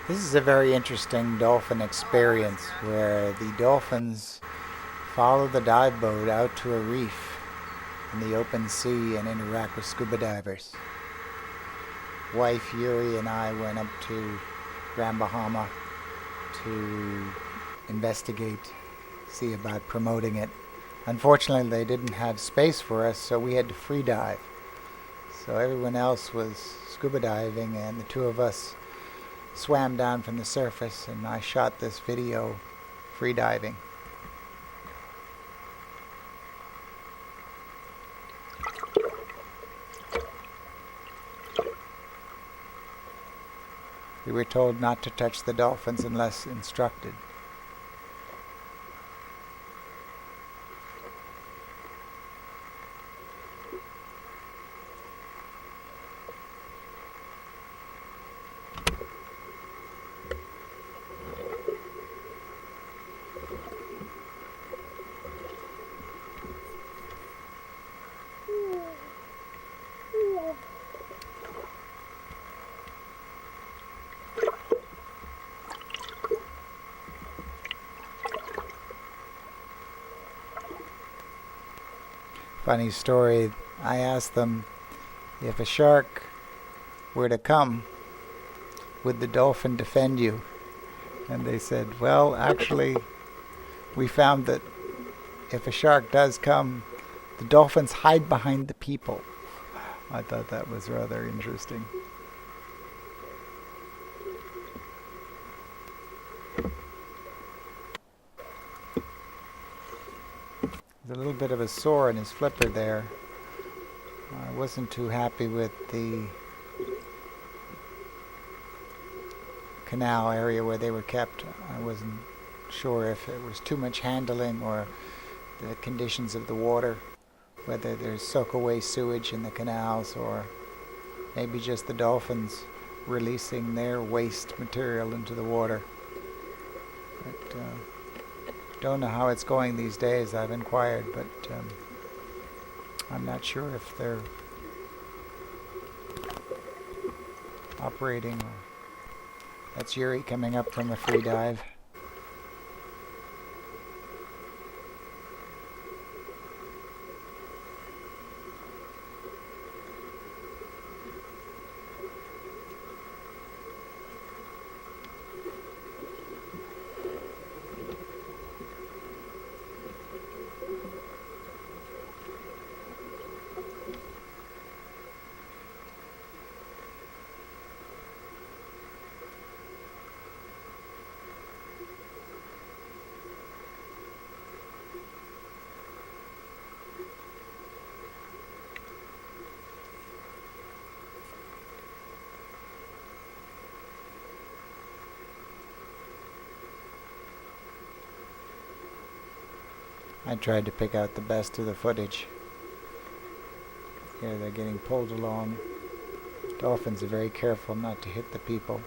This is a very interesting dolphin experience where the dolphins follow the dive boat out to a reef in the open sea and interact with scuba divers. Wife Yuri and I went up to Grand Bahama to investigate, see about promoting it. Unfortunately, they didn't have space for us, so we had to free dive. So everyone else was scuba diving, and the two of us swam down from the surface, and I shot this video free diving. We were told not to touch the dolphins unless instructed. Funny story, I asked them if a shark were to come, would the dolphin defend you? And they said, well, actually, we found that if a shark does come, the dolphins hide behind the people. I thought that was rather interesting. There's a little bit of a sore in his flipper there. I wasn't too happy with the canal area where they were kept. I wasn't sure if it was too much handling or the conditions of the water, whether there's soak-away sewage in the canals or maybe just the dolphins releasing their waste material into the water. But don't know how it's going these days. I've inquired, but I'm not sure if they're operating. That's Yuri coming up from a free dive. I tried to pick out the best of the footage. Here they're getting pulled along. Dolphins are very careful not to hit the people.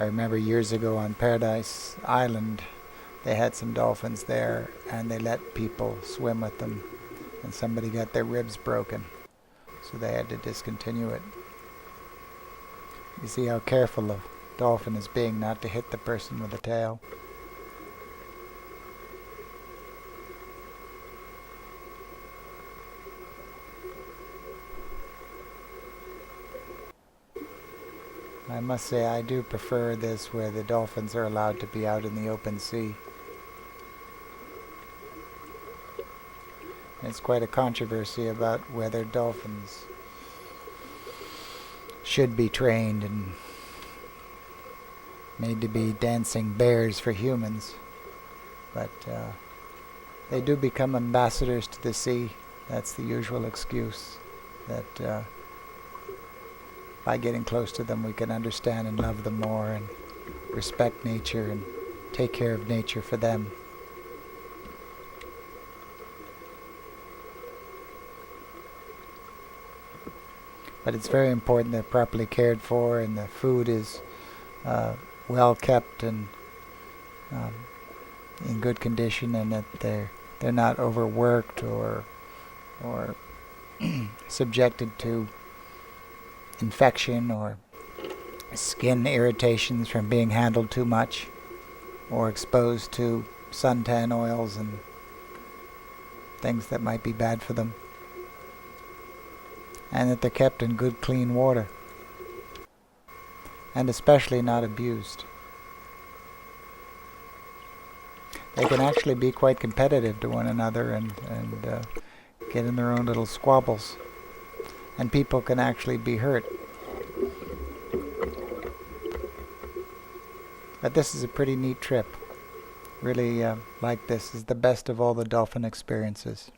I remember years ago on Paradise Island, they had some dolphins there and they let people swim with them, and somebody got their ribs broken, so they had to discontinue it. You see how careful the dolphin is being not to hit the person with the tail. I must say I do prefer this where the dolphins are allowed to be out in the open sea. It's quite a controversy about whether dolphins should be trained and made to be dancing bears for humans. But they do become ambassadors to the sea. That's the usual excuse, that by getting close to them we can understand and love them more and respect nature and take care of nature for them. But it's very important they're properly cared for and the food is well kept and in good condition, and that they're not overworked or subjected to infection or skin irritations from being handled too much or exposed to suntan oils and things that might be bad for them, and that they're kept in good clean water, and especially not abused. They can actually be quite competitive to one another and get in their own little squabbles, and people can actually be hurt. But this is a pretty neat trip. Really like this. Is the best of all the dolphin experiences.